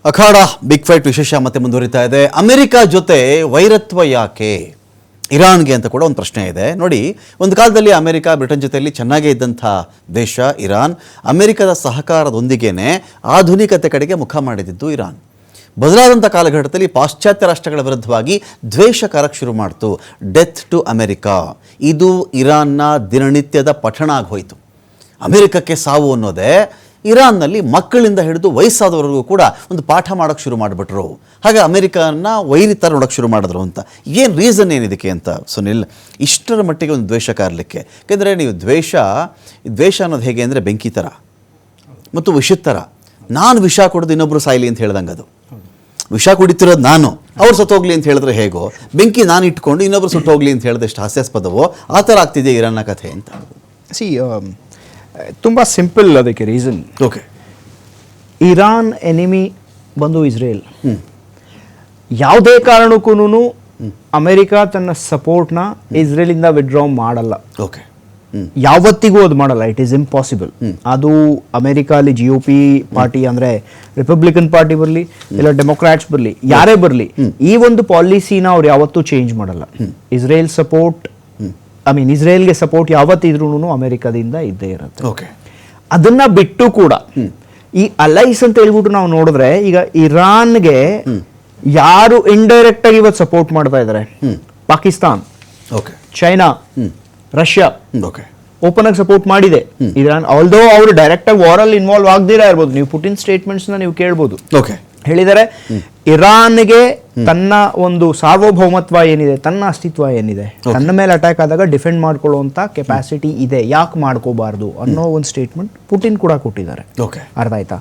ಅಖಾಡ big fight ವಿಶೇಷ ಮತ್ತೆ ಮುಂದುವರಿತಾ ಇದೆ. ಅಮೆರಿಕ ಜೊತೆ ವೈರತ್ವ ಯಾಕೆ ಇರಾನ್ಗೆ ಅಂತ ಕೂಡ ಒಂದು ಪ್ರಶ್ನೆ ಇದೆ. ನೋಡಿ, ಒಂದು ಕಾಲದಲ್ಲಿ ಅಮೆರಿಕ ಬ್ರಿಟನ್ ಜೊತೆಯಲ್ಲಿ ಚೆನ್ನಾಗೇ ಇದ್ದಂಥ ದೇಶ ಇರಾನ್. ಅಮೆರಿಕದ ಸಹಕಾರದೊಂದಿಗೇನೆ ಆಧುನಿಕತೆ ಕಡೆಗೆ ಮುಖ ಮಾಡಿದ್ದು ಇರಾನ್. ಬದಲಾದಂಥ ಕಾಲಘಟ್ಟದಲ್ಲಿ ಪಾಶ್ಚಾತ್ಯ ರಾಷ್ಟ್ರಗಳ ವಿರುದ್ಧವಾಗಿ ದ್ವೇಷ ಕಾರಕ್ಕೆ ಶುರು ಮಾಡ್ತು. ಡೆತ್ ಟು ಅಮೆರಿಕಾ, ಇದು ಇರಾನ್ನ ದಿನನಿತ್ಯದ ಪಠಣ ಆಗೋಯ್ತು. ಅಮೆರಿಕಕ್ಕೆ ಸಾವು ಅನ್ನೋದೇ ಇರಾನ್ನಲ್ಲಿ ಮಕ್ಕಳಿಂದ ಹಿಡಿದು ವಯಸ್ಸಾದವರೆಗೂ ಕೂಡ ಒಂದು ಪಾಠ ಮಾಡೋಕ್ಕೆ ಶುರು ಮಾಡಿಬಿಟ್ರು. ಹಾಗೆ ಅಮೆರಿಕನ ವೈರಿ ಥರ ನೋಡೋಕ್ಕೆ ಶುರು ಮಾಡಿದ್ರು ಅಂತ. ಏನು ರೀಸನ್ ಏನಿದಕ್ಕೆ ಅಂತ ಸುನಿಲ್, ಇಷ್ಟರ ಮಟ್ಟಿಗೆ ಒಂದು ದ್ವೇಷ ಕಾರಲಿಕ್ಕೆ? ಯಾಕೆಂದರೆ ನೀವು ದ್ವೇಷ ಅನ್ನೋದು ಹೇಗೆ ಅಂದರೆ ಬೆಂಕಿ ಥರ ಮತ್ತು ವಿಷದ ಥರ. ನಾನು ವಿಷ ಕೊಡೋದು ಇನ್ನೊಬ್ಬರು ಸಾಯಲಿ ಅಂತ ಹೇಳ್ದಂಗೆ, ಅದು ವಿಷ ಕುಡಿತಿರೋದು ನಾನು, ಅವ್ರು ಸತ್ತೋಗ್ಲಿ ಅಂತ ಹೇಳಿದ್ರೆ ಹೇಗೋ, ಬೆಂಕಿ ನಾನು ಇಟ್ಕೊಂಡು ಇನ್ನೊಬ್ರು ಸುಟ್ಟೋಗ್ಲಿ ಅಂತ ಹೇಳಿದ್ರೆ ಎಷ್ಟು ಹಾಸ್ಯಾಸ್ಪದವೋ ಆ ಥರ ಆಗ್ತಿದೆ ಇರಾನ್ನ ಕಥೆ ಅಂತ. ತುಂಬ ಸಿಂಪಲ್ ಅದಕ್ಕೆ ರೀಸನ್. ಓಕೆ, ಇರಾನ್ ಎನಿಮಿ ಬಂದು ಇಸ್ರೇಲ್. ಯಾವುದೇ ಕಾರಣಕ್ಕೂ ಅಮೆರಿಕ ತನ್ನ ಸಪೋರ್ಟ್ನ ಇಸ್ರೇಲಿಂದ ವಿಡ್ರಾ ಮಾಡಲ್ಲ. ಓಕೆ, ಯಾವತ್ತಿಗೂ ಅದು ಮಾಡಲ್ಲ. It is impossible. ಅದು ಅಮೆರಿಕ ಅಲ್ಲಿ GOP ಪಾರ್ಟಿ ಅಂದ್ರೆ ರಿಪಬ್ಲಿಕನ್ ಪಾರ್ಟಿ ಬರಲಿ ಇಲ್ಲ ಡೆಮೊಕ್ರಾಟ್ಸ್ ಬರಲಿ, ಯಾರೇ ಬರಲಿ, ಈ ಒಂದು ಪಾಲಿಸಿನ ಅವ್ರು ಯಾವತ್ತೂ ಚೇಂಜ್ ಮಾಡಲ್ಲ. ಇಸ್ರೇಲ್ ಸಪೋರ್ಟ್, ಇಸ್ರೇಲ್ಗೆ ಸಪೋರ್ಟ್ ಯಾವತ್ತಿದ್ರೂ ಅಮೆರಿಕದಿಂದ ಇದ್ದೇ ಇರುತ್ತೆ. ಓಕೆ, ಅದನ್ನ ಬಿಟ್ಟು ಕೂಡ ಈ ಅಲೈಸ್ ಅಂತ ಹೇಳ್ಬಿಟ್ಟು ನಾವು ನೋಡಿದ್ರೆ, ಈಗ ಇರಾನ್ಗೆ ಯಾರು ಇಂಡೈರೆಕ್ಟ್ ಆಗಿ ಇವತ್ತು ಸಪೋರ್ಟ್ ಮಾಡ್ತಾ ಇದ್ದಾರೆ? Pakistan, okay, China, Russia okay, open ಆಗಿ ಸಪೋರ್ಟ್ ಮಾಡಿದೆ ಇರಾನ್. ಆಲ್ದೋ ಅವರು ಡೈರೆಕ್ಟ್ ಆಗಿ ವಾರ್ ಅಲ್ಲಿ ಇನ್ವಾಲ್ವ್ ಆಗದಿರಾ ಇರ್ಬೋದು. ನೀವು ಪುಟಿನ್ ಸ್ಟೇಟ್ಮೆಂಟ್ಸ್ ನ ನೀವು ಕೇಳ್ಬೋದು. ಓಕೆ, ಹೇಳಿದರೆ ಇರಾನ್ಗೆ ತನ್ನ ಒಂದು ಸಾರ್ವಭೌಮತ್ವ ಏನಿದೆ, ತನ್ನ ಅಸ್ತಿತ್ವ ಏನಿದೆ, ತನ್ನ ಮೇಲೆ ಅಟ್ಯಾಕ್ ಆದಾಗ ಡಿಫೆಂಡ್ ಮಾಡ್ಕೊಳ್ಳುವಂತ ಕೆಪಾಸಿಟಿ ಇದೆ, ಯಾಕೆ ಮಾಡ್ಕೋಬಾರ್ದು ಅನ್ನೋ ಒಂದು ಸ್ಟೇಟ್ಮೆಂಟ್ ಪುಟಿನ್ ಕೂಡ ಕೊಟ್ಟಿದ್ದಾರೆ. ಓಕೆ, ಅರ್ಥ ಆಯ್ತಾ?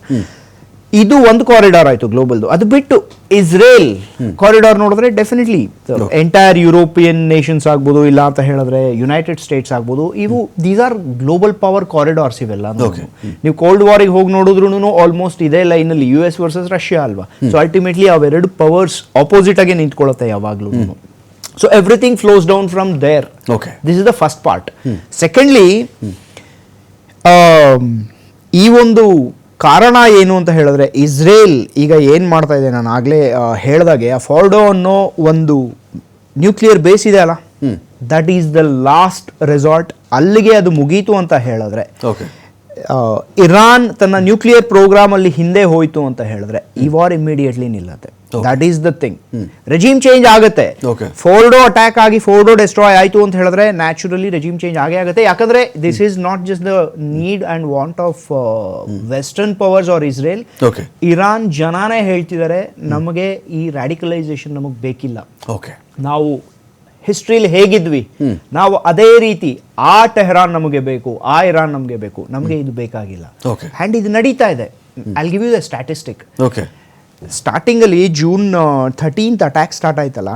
ಇದು ಒಂದು ಕಾರಿಡಾರ್ ಆಯ್ತು ಗ್ಲೋಬಲ್ದು. ಅದು ಬಿಟ್ಟು ಇಸ್ರೇಲ್ ಕಾರಿಡಾರ್ ನೋಡಿದ್ರೆ ಡೆಫಿನೆಟ್ಲಿ ಎಂಟೈರ್ ಯುರೋಪಿಯನ್ ನೇಷನ್ಸ್ ಆಗ್ಬೋದು, ಇಲ್ಲ ಅಂತ ಹೇಳಿದ್ರೆ ಯುನೈಟೆಡ್ ಸ್ಟೇಟ್ಸ್ ಆಗ್ಬೋದು, ಇವು these are global power corridors ಇವೆಲ್ಲ. ನೀವು ಕೋಲ್ಡ್ ವಾರಿಗೆ ಹೋಗಿ ನೋಡಿದ್ರು ಆಲ್ಮೋಸ್ಟ್ ಇದೇ ಲೈನ್ ಅಲ್ಲಿ US ವರ್ಸಸ್ ರಷ್ಯಾ ಅಲ್ವಾ? ಸೊ ಅಲ್ಟಿಮೇಟ್ಲಿ ಅವೆರಡು ಪವರ್ಸ್ ಆಪೋಸಿಟ್ ಆಗಿ ನಿಂತ್ಕೊಳ್ಳುತ್ತೆ ಯಾವಾಗ್ಲೂ. So everything flows down from there. This is the first part. Secondly, ಈ ಒಂದು ಕಾರಣ ಏನು ಅಂತ ಹೇಳಿದ್ರೆ, ಇಸ್ರೇಲ್ ಈಗ ಏನ್ ಮಾಡ್ತಾ ಇದೆ, ನಾನು ಆಗ್ಲೇ ಹೇಳ್ದಾಗೆ ಆ ಫಾರ್ಡೋ ಅನ್ನೋ ಒಂದು ನ್ಯೂಕ್ಲಿಯರ್ ಬೇಸ್ ಇದೆ ಅಲ್ಲ, that is the last resort. ಅಲ್ಲಿಗೆ ಅದು ಮುಗೀತು ಅಂತ ಹೇಳಿದ್ರೆ, ಇರಾನ್ ತನ್ನ ನ್ಯೂಕ್ಲಿಯರ್ ಪ್ರೋಗ್ರಾಮ್ ಅಲ್ಲಿ ಹಿಂದೆ ಹೋಯ್ತು ಅಂತ ಹೇಳಿದ್ರೆ, ಈ ವಾರ್ ಇಮಿಡಿಯೇಟ್ಲಿ ನಿಲ್ಲತ್ತೆ. That is the thing. Regime change ಆಗುತ್ತೆ. ಫೋರ್ಡೋ ಅಟ್ಯಾಕ್ ಆಗಿ ಫೋರ್ಡೋ ಡೆಸ್ಟ್ರಾಯ್ ಆಯ್ತು ಅಂತ ಹೇಳಿದ್ರೆ ನ್ಯಾಚುರಲಿ ರೆಜಿಮ್ ಚೇಂಜ್ ಆಗೇ ಆಗುತ್ತೆ. ಯಾಕಂದ್ರೆ this is not just the need and want of western powers or Israel. Iran ಜನಾನೇ ಹೇಳ್ತಿದ್ದಾರೆ, ನಮಗೆ ಈ ರ್ಯಾಡಿಕಲೈಸೇಷನ್ ನಮಗೆ ಬೇಕಿಲ್ಲ. ನಾವು ಹಿಸ್ಟ್ರಿಲಿ ಹೇಗಿದ್ವಿ, ನಾವು ಅದೇ ರೀತಿ ಆ ಟೆಹರಾನ್ ನಮಗೆ ಬೇಕು, ಆ ಇರಾನ್ ನಮಗೆ ಬೇಕು, ನಮಗೆ ಇದು ಬೇಕಾಗಿಲ್ಲ. ಅಂಡ್ ಇದು ನಡೀತಾ ಇದೆ. I give you the statistic. Starting ಅಲ್ಲಿ ಜೂನ್ 13th ಅಟ್ಯಾಕ್ ಸ್ಟಾರ್ಟ್ ಆಯ್ತಲ್ಲ,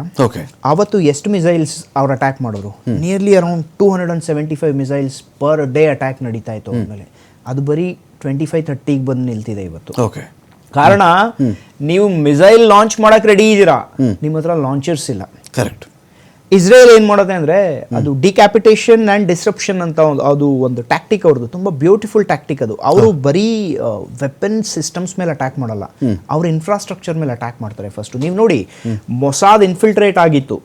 ಅವತ್ತು ಎಷ್ಟು ಮಿಸೈಲ್ಸ್ ಅವ್ರು ಅಟ್ಯಾಕ್ ಮಾಡಿದ್ರು? Nearly around 275 missiles per day attack ನಡೀತಾ ಇತ್ತು. ಆಮೇಲೆ ಅದು ಬರೀ 25-30 ಬಂದು ನಿಲ್ತಿದೆ ಇವತ್ತು. ಕಾರಣ, ನೀವು ಮಿಸೈಲ್ ಲಾಂಚ್ ಮಾಡಕ್ ರೆಡಿ ಇದ್ದೀರಾ, ನಿಮ್ಮ ಹತ್ರ ಲಾಂಚರ್ಸ್ ಇಲ್ಲ. ಕರೆಕ್ಟ್. ಇಸ್ರೇಲ್ ಏನ್ ಮಾಡೋದೆ ಅಂದ್ರೆ, ಅದು ಡಿಕ್ಯಾಪಿಟೇಷನ್ ಅಂಡ್ ಡಿಸ್ರಪ್ಷನ್ ಅಂತ ಅದು ಒಂದು ಟ್ಯಾಕ್ಟಿಕ್ ಅವ್ರದ್ದು, ತುಂಬಾ ಬ್ಯೂಟಿಫುಲ್ ಟ್ಯಾಕ್ಟಿಕ್ ಅದು. ಅವರು ಬರೀ ವೆಪನ್ ಸಿಸ್ಟಮ್ಸ್ ಮೇಲೆ ಅಟ್ಯಾಕ್ ಮಾಡಲ್ಲ, ಅವ್ರ ಇನ್ಫ್ರಾಸ್ಟ್ರಕ್ಚರ್ ಮೇಲೆ ಅಟ್ಯಾಕ್ ಮಾಡ್ತಾರೆ. ಫಸ್ಟ್ ನೀವು ನೋಡಿ, ಮೊಸಾದ್ ಇನ್ಫಿಲ್ಟ್ರೇಟ್ ಆಗಿತ್ತು,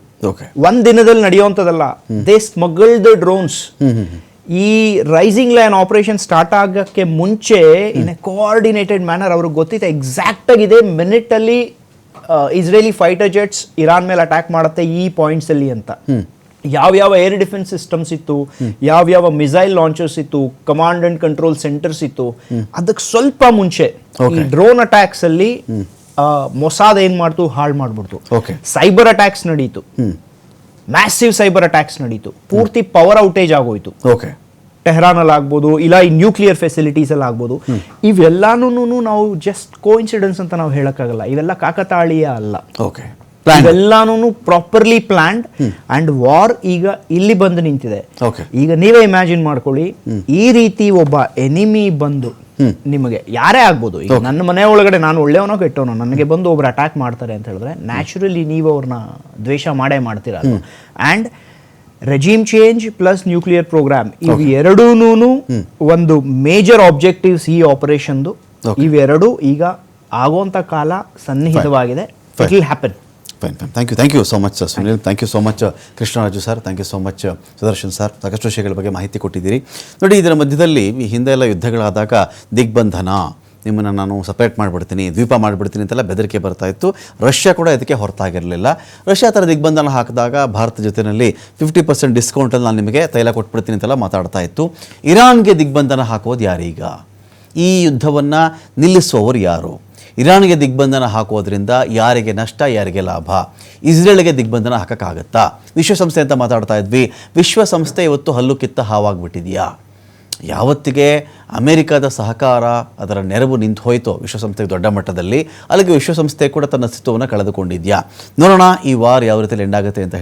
ಒಂದ್ ದಿನದಲ್ಲಿ ನಡೆಯುವಂಥದ್ದಲ್ಲ. They smuggle the drones. ಈ ರೈಸಿಂಗ್ ಲೈನ್ ಆಪರೇಷನ್ ಸ್ಟಾರ್ಟ್ ಆಗಕ್ಕೆ ಮುಂಚೆ ಇನ್ ಎ ಕೋಆರ್ಡಿನೇಟೆಡ್ ಮ್ಯಾನರ್ ಅವ್ರಿಗೆ ಗೊತ್ತಿತ್ತು ಎಕ್ಸಾಕ್ಟ್ ಆಗಿದೆ ಮಿನಿಟ್ ಅಲ್ಲಿ ಇಸ್ರೇಲಿ ಫೈಟರ್ ಜೆಟ್ಸ್ ಇರಾನ್ ಮೇಲೆ ಅಟ್ಯಾಕ್ ಮಾಡುತ್ತೆ ಈ ಪಾಯಿಂಟ್ಸ್ ಅಲ್ಲಿ ಅಂತ. ಯಾವ್ಯಾವ ಏರ್ ಡಿಫೆನ್ಸ್ ಸಿಸ್ಟಮ್ಸ್ ಇತ್ತು, ಯಾವ್ಯಾವ ಮಿಸೈಲ್ ಲಾಂಚರ್ಸ್ ಇತ್ತು, ಕಮಾಂಡ್ ಅಂಡ್ ಕಂಟ್ರೋಲ್ ಸೆಂಟರ್ಸ್ ಇತ್ತು. ಅದಕ್ಕೆ ಸ್ವಲ್ಪ ಮುಂಚೆ ಈ ಡ್ರೋನ್ ಅಟ್ಯಾಕ್ಸ್ ಅಲ್ಲಿ ಮೊಸಾದ್ ಏನ್ ಮಾಡ್ತು, ಹಾಳು ಮಾಡ್ಬಿಡ್ತು. ಸೈಬರ್ ಅಟ್ಯಾಕ್ಸ್ ನಡೀತು, ಮ್ಯಾಸಿವ್ ಸೈಬರ್ ಅಟ್ಯಾಕ್ಸ್ ನಡೀತು, ಪೂರ್ತಿ ಪವರ್ ಔಟೇಜ್ ಆಗೋಯ್ತು. ಟೆಹರಾನ್ ಅಲ್ಲಿ ಆಗ್ಬೋದು, ಇಲ್ಲ ಈ ನ್ಯೂಕ್ಲಿಯರ್ ಫೆಸಿಲಿಟೀಸ್ ಅಲ್ಲಿ ಆಗ್ಬೋದು. ಇವೆಲ್ಲಾನು ನಾವು ಜಸ್ಟ್ ಕೋಇನ್ಸಿಡೆನ್ಸ್ ಅಂತ ನಾವು ಹೇಳಕ್ಕಾಗಲ್ಲ. ಇವೆಲ್ಲ ಕಾಕತಾಳೀಯ ಅಲ್ಲ. ಇವೆಲ್ಲಾನು ಪ್ರಾಪರ್ಲಿ ಪ್ಲಾನ್ಡ್. ಅಂಡ್ ವಾರ್ ಈಗ ಇಲ್ಲಿ ಬಂದು ನಿಂತಿದೆ. ಈಗ ನೀವೇ ಇಮ್ಯಾಜಿನ್ ಮಾಡ್ಕೊಳ್ಳಿ, ಈ ರೀತಿ ಒಬ್ಬ ಎನಿಮಿ ಬಂದು ನಿಮಗೆ ಯಾರೇ ಆಗ್ಬೋದು, ಈಗ ನನ್ನ ಮನೆ ಒಳಗಡೆ ನಾನು ಒಳ್ಳೆಯವನೋ ಕೆಟ್ಟವನೋ, ನನಗೆ ಬಂದು ಒಬ್ರು ಅಟ್ಯಾಕ್ ಮಾಡ್ತಾರೆ ಅಂತ ಹೇಳಿದ್ರೆ ನ್ಯಾಚುರಲಿ ನೀವು ಅವ್ರನ್ನ ದ್ವೇಷ ಮಾಡೇ ಮಾಡ್ತೀರ. And regime change plus nuclear programme, ಇವು ಎರಡೂನು ಒಂದು ಮೇಜರ್ ಆಬ್ಜೆಕ್ಟಿವ್ಸ್ ಈ ಆಪರೇಷನ್ದು. ಇವೆರಡು ಈಗ ಆಗುವಂಥ ಕಾಲ ಸನ್ನಿಹಿತವಾಗಿದೆ. It will happen. Fine thank you so much Sunil. Thank you so much Krishnaraju sir. Thank you so much Sudarshan sir. ಸಾಕಷ್ಟು ವಿಷಯಗಳ ಬಗ್ಗೆ ಮಾಹಿತಿ ಕೊಟ್ಟಿದ್ದೀರಿ. ನೋಡಿ, ಇದರ ಮಧ್ಯದಲ್ಲಿ ಈ ಹಿಂದೆ ಎಲ್ಲ ಯುದ್ಧಗಳಾದಾಗ ದಿಗ್ಬಂಧನ, ನಿಮ್ಮನ್ನು ನಾನು ಸಪ್ರೇಟ್ ಮಾಡಿಬಿಡ್ತೀನಿ, ದ್ವೀಪ ಮಾಡಿಬಿಡ್ತೀನಿ ಅಂತೆಲ್ಲ ಬೆದರಿಕೆ ಬರ್ತಾ ಇತ್ತು. ರಷ್ಯಾ ಕೂಡ ಇದಕ್ಕೆ ಹೊರತಾಗಿರಲಿಲ್ಲ. ರಷ್ಯಾ ಥರ ದಿಗ್ಬಂಧನ ಹಾಕಿದಾಗ ಭಾರತ ಜೊತೆಯಲ್ಲಿ 50% ಡಿಸ್ಕೌಂಟಲ್ಲಿ ನಾನು ನಿಮಗೆ ತೈಲ ಕೊಟ್ಬಿಡ್ತೀನಿ ಅಂತೆಲ್ಲ ಮಾತಾಡ್ತಾ ಇತ್ತು. ಇರಾನ್ಗೆ ದಿಗ್ಬಂಧನ ಹಾಕೋದು ಯಾರೀಗ? ಈ ಯುದ್ಧವನ್ನು ನಿಲ್ಲಿಸುವವರು ಯಾರು? ಇರಾನ್ಗೆ ದಿಗ್ಬಂಧನ ಹಾಕೋದ್ರಿಂದ ಯಾರಿಗೆ ನಷ್ಟ, ಯಾರಿಗೆ ಲಾಭ? ಇಸ್ರೇಲ್ಗೆ ದಿಗ್ಬಂಧನ ಹಾಕೋಕ್ಕಾಗತ್ತಾ? ವಿಶ್ವಸಂಸ್ಥೆ ಅಂತ ಮಾತಾಡ್ತಾ ಇದ್ವಿ. ವಿಶ್ವಸಂಸ್ಥೆ ಇವತ್ತು ಹಲ್ಲು ಕಿತ್ತ ಹಾವಾಗ್ಬಿಟ್ಟಿದೆಯಾ? ಯಾವತ್ತಿಗೆ ಅಮೆರಿಕದ ಸಹಕಾರ, ಅದರ ನೆರವು ನಿಂತು ಹೋಯಿತೋ ವಿಶ್ವಸಂಸ್ಥೆಗೆ ದೊಡ್ಡ ಮಟ್ಟದಲ್ಲಿ, ಅಲ್ಲಿಗೆ ವಿಶ್ವಸಂಸ್ಥೆ ಕೂಡ ತನ್ನ ಅಸ್ತಿತ್ವವನ್ನು ಕಳೆದುಕೊಂಡಿದೆಯಾ? ನೋಡೋಣ ಈ ವಾರ ಯಾವ ರೀತಿಯಲ್ಲಿ ಎಂಡ್ ಆಗುತ್ತೆ ಅಂತ.